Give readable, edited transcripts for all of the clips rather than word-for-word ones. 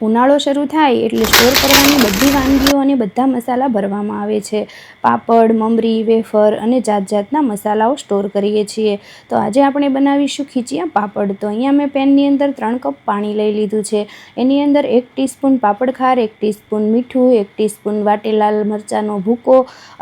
ઉનાળો શરૂ થાય એટલે સ્ટોર કરવાની બધી વાનગીઓ અને બધા મસાલા ભરવામાં આવે છે. પાપડ, મમરી, વેફર અને જાત જાતના મસાલાઓ સ્ટોર કરીએ છીએ. તો આજે આપણે બનાવીશું ખીચિયા પાપડ. તો અહીંયા મેં પેનની અંદર 3 કપ પાણી લઈ લીધું છે. એની અંદર 1 ટીસ્પૂન પાપડ ખાર, 1 ટીસ્પૂન મીઠું, 1 ટીસ્પૂન વાટેલાલ મરચાંનો ભૂકો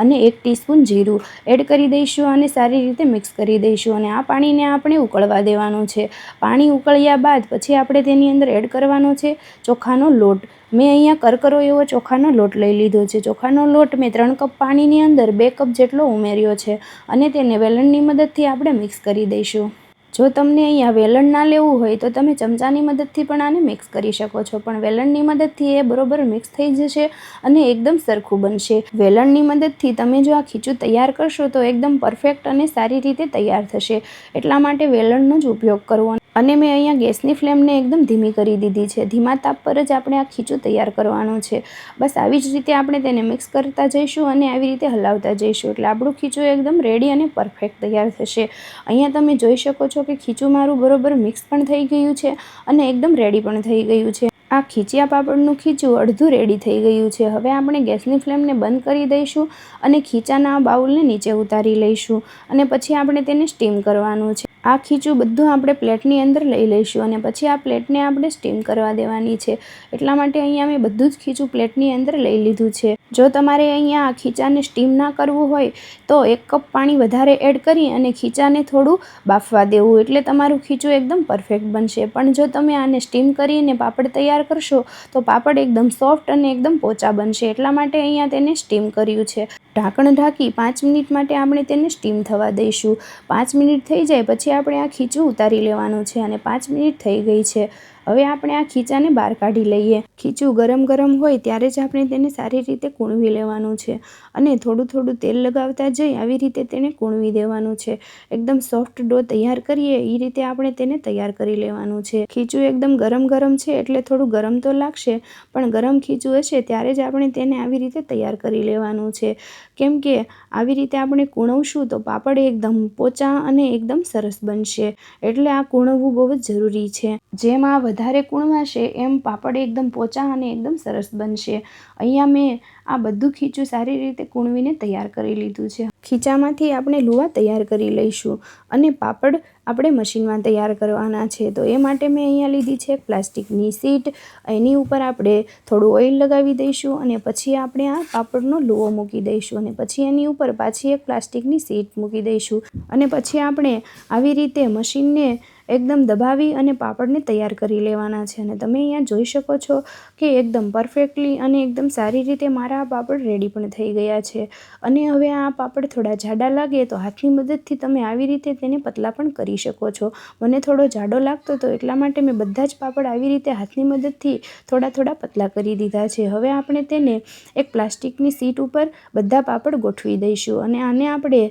અને 1 ટીસ્પૂન જીરું એડ કરી દઈશું અને સારી રીતે મિક્સ કરી દઈશું. અને આ પાણીને આપણે ઉકળવા દેવાનું છે. પાણી ઉકળ્યા બાદ પછી આપણે તેની અંદર એડ કરવાનો છે ચોખાનો લોટ. મેં અહીંયા કરકરો એવો ચોખાનો લોટ લઈ લીધો છે. ચોખાનો લોટ મેં 3 કપ પાણીની અંદર 2 કપ જેટલો ઉમેર્યો છે અને તેને વેલણની મદદથી આપણે મિક્સ કરી દઈશું. જો તમને અહીંયા વેલણ ના લેવું હોય તો તમે ચમચાની મદદથી પણ આને મિક્સ કરી શકો છો, પણ વેલણની મદદથી એ બરોબર મિક્સ થઈ જશે અને એકદમ સરખું બનશે. વેલણની મદદથી તમે જો આ ખીચું તૈયાર કરશો તો એકદમ પરફેક્ટ અને સારી રીતે તૈયાર થશે. એટલા માટે વેલણનો જ ઉપયોગ કરવો. અને મેં અહીંયા ગેસની ફ્લેમને એકદમ ધીમી કરી દીધી છે. ધીમા તાપ પર જ આપણે આ ખીચું તૈયાર કરવાનું છે. બસ આવી જ રીતે આપણે તેને મિક્સ કરતા જઈશું અને આવી રીતે હલાવતા જઈશું એટલે આપણું ખીચું એકદમ રેડી અને પરફેક્ટ તૈયાર થશે. અહીંયા તમે જોઈ શકો છો કે ખીચું મારું બરોબર મિક્સ પણ થઈ ગયું છે અને એકદમ રેડી પણ થઈ ગયું છે. આ ખીચિયા પાપડનું ખીચું અડધું રેડી થઈ ગયું છે. હવે આપણે ગેસની ફ્લેમને બંધ કરી દઈશું અને ખીચાના બાઉલને નીચે ઉતારી લઈશું અને પછી આપણે તેને સ્ટીમ કરવાનું છે. આ ખીચું બધું આપણે પ્લેટની અંદર લઈ લઈશું અને પછી આ પ્લેટને આપણે સ્ટીમ કરવા દેવાની છે. એટલા માટે અહીંયા મેં બધું જ ખીચું પ્લેટની અંદર લઈ લીધું છે. જો તમારે અહીંયા આ ખીચાને સ્ટીમ ના કરવું હોય તો 1 કપ પાણી વધારે એડ કરી અને ખીચાને થોડું બાફવા દેવું એટલે તમારું ખીચું એકદમ પરફેક્ટ બનશે. પણ જો તમે આને સ્ટીમ કરીને પાપડ તૈયાર કરશો તો પાપડ એકદમ સોફ્ટ અને એકદમ પોચા બનશે. એટલા માટે અહીંયા તેને સ્ટીમ કર્યું છે. ઢાંકણ ઢાંકી 5 મિનિટ માટે આપણે તેને સ્ટીમ થવા દઈશું. 5 મિનિટ થઈ જાય પછી આપણે આ ખીચું ઉતારી લેવાનું છે અને 5 મિનિટ થઈ ગઈ છે. હવે આપણે આ ખીચાને બહાર કાઢી લઈએ. ખીચું ગરમ ગરમ હોય ત્યારે જ આપણે તેને સારી રીતે કૂણવી લેવાનું છે અને થોડું થોડું તેલ લગાવતા જઈ આવી રીતે તેને કૂણવી દેવાનું છે. એકદમ સોફ્ટ ડો તૈયાર કરીએ એ રીતે આપણે તેને તૈયાર કરી લેવાનું છે. ખીચું એકદમ ગરમ ગરમ છે એટલે થોડું ગરમ તો લાગશે, પણ ગરમ ખીચું હશે ત્યારે જ આપણે તેને આવી રીતે તૈયાર કરી લેવાનું છે. કેમ કે આવી રીતે આપણે કૂણવશું તો પાપડ એકદમ પોચા અને એકદમ સરસ બનશે. એટલે આ કૂણવવું બહુ જ જરૂરી છે. જેમ આ વધારે કૂણવાશે એમ પાપડ એકદમ પોચા અને એકદમ સરસ બનશે. અહીંયા મેં આ બધું ખીચું સારી રીતે કૂણવીને તૈયાર કરી લીધું છે. ખીચામાંથી આપણે લુવા તૈયાર કરી લઈશું અને પાપડ આપણે મશીનમાં તૈયાર કરવાના છે. તો એ માટે મેં અહીંયા લીધી છે પ્લાસ્ટિકની શીટ. એની ઉપર આપણે થોડું ઓઇલ લગાવી દઈશું અને પછી આપણે આ પાપડનો લુવો મૂકી દઈશું અને પછી એની ઉપર પાછી એક પ્લાસ્ટિકની શીટ મૂકી દઈશું અને પછી આપણે આવી રીતે મશીનને એકદમ દબાવી અને પાપડને તૈયાર કરી લેવાના છે. અને તમે અહીંયા જોઈ શકો છો કે એકદમ પરફેક્ટલી અને એકદમ સારી રીતે મારા આ પાપડ રેડી પણ થઈ ગયા છે. અને હવે આ પાપડ થોડા જાડા લાગે તો હાથની મદદથી તમે આવી રીતે તેને પતલા પણ કરી શકો છો. મને થોડો જાડો લાગતો હતો એટલા માટે મેં બધા જ પાપડ આવી રીતે હાથની મદદથી થોડા થોડા પતલા કરી દીધા છે. હવે આપણે તેને એક પ્લાસ્ટિકની શીટ ઉપર બધા પાપડ ગોઠવી દઈશું અને આને આપણે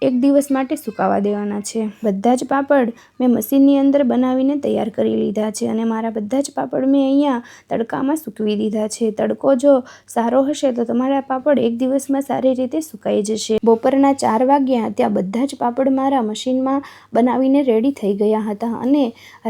1 દિવસ માટે સુકાવા દેવાના છે. બધા જ પાપડ મેં મશીનની અંદર બનાવીને તૈયાર કરી લીધા છે અને મારા બધા જ પાપડ મેં અહીંયા તડકામાં સૂકવી દીધા છે. તડકો જો સારો હશે તો તમારા પાપડ 1 દિવસમાં સારી રીતે સુકાઈ જશે. બપોરના 4 વાગ્યા ત્યાં બધા જ પાપડ મારા મશીનમાં બનાવીને રેડી થઈ ગયા હતા અને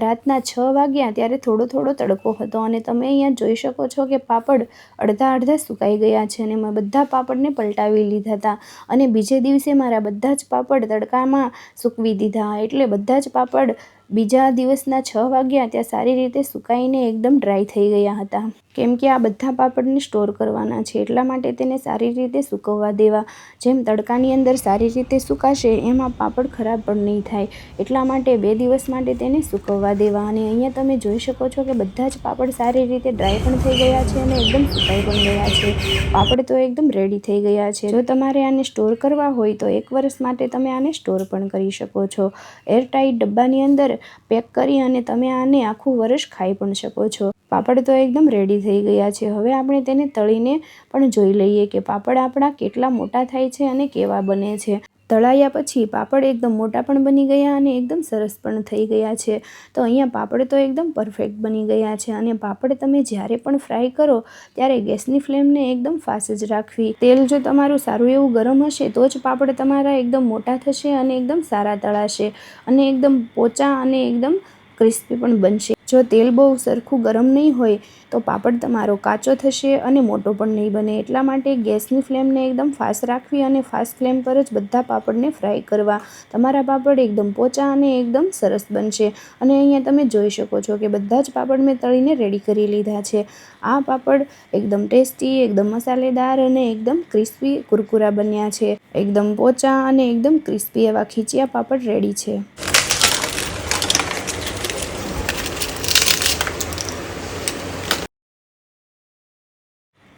રાતના 6 વાગ્યા ત્યારે થોડો થોડો તડકો હતો અને તમે અહીંયા જોઈ શકો છો કે પાપડ અડધા સુકાઈ ગયા છે અને મેં બધા પાપડને પલટાવી લીધા હતા અને બીજે દિવસે મારા બધા જ પાપડ તડકામાં સૂકવી દીધા એટલે બધા જ પાપડ બીજા દિવસના 6 વાગ્યા ત્યાં સારી રીતે સુકાઈને એકદમ ડ્રાય થઈ ગયા હતા. કેમ કે આ બધા પાપડને સ્ટોર કરવાના છે એટલા માટે તેને સારી રીતે સૂકવવા દેવા. જેમ તડકાની અંદર સારી રીતે સુકાશે એમ આ પાપડ ખરાબ પણ નહીં થાય. એટલા માટે 2 દિવસ માટે તેને સૂકવવા દેવા. અને અહીંયા તમે જોઈ શકો છો કે બધા જ પાપડ સારી રીતે ડ્રાય પણ થઈ ગયા છે અને એકદમ સુકાઈ પણ ગયા છે. પાપડ તો એકદમ રેડી થઈ ગયા છે. જો તમારે આને સ્ટોર કરવા હોય તો 1 વર્ષ માટે તમે આને સ્ટોર પણ કરી શકો છો. એરટાઈટ ડબ્બાની અંદર પેક કરી અને તમે આને આખું વર્ષ ખાઈ પણ શકો છો. પાપડ તો એકદમ રેડી થઈ ગયા છે. હવે આપણે તેને તળીને પણ જોઈ લઈએ કે પાપડ આપણા કેટલા મોટા થાય છે અને કેવા બને છે. તળાયા પછી પાપડ એકદમ મોટા પણ બની ગયા અને એકદમ સરસ પણ થઈ ગયા છે. તો અહીંયા પાપડ તો એકદમ પરફેક્ટ બની ગયા છે. અને પાપડ તમે જ્યારે પણ ફ્રાય કરો ત્યારે ગેસની ફ્લેમને એકદમ ફાસ્ટ જ રાખવી. તેલ જો તમારું સારું એવું ગરમ હશે તો જ પાપડ તમારા એકદમ મોટા થશે અને એકદમ સારા તળાશે અને એકદમ પોચા અને એકદમ ક્રિસ્પી પણ બનશે. જો તેલ બહુ સરખું ગરમ નહીં હોય તો પાપડ તમારો કાચો થશે અને મોટો પણ નહીં બને. એટલા માટે ગેસની ફ્લેમને એકદમ ફાસ્ટ રાખવી અને ફાસ્ટ ફ્લેમ પર જ બધા પાપડને ફ્રાય કરવા. તમારા પાપડ એકદમ પોચા અને એકદમ સરસ બનશે. અને અહીંયા તમે જોઈ શકો છો કે બધા જ પાપડ મેં તળીને રેડી કરી લીધા છે. આ પાપડ એકદમ ટેસ્ટી, એકદમ મસાલેદાર અને એકદમ ક્રિસ્પી કુરકુરા બન્યા છે. એકદમ પોચા અને એકદમ ક્રિસ્પી એવા ખીચિયા પાપડ રેડી છે.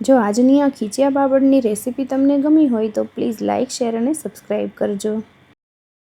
જો આજની આ ખીચિયા પાપડની રેસીપી તમને ગમી હોય તો પ્લીઝ લાઇક, શેર અને સબસ્ક્રાઈબ કરજો.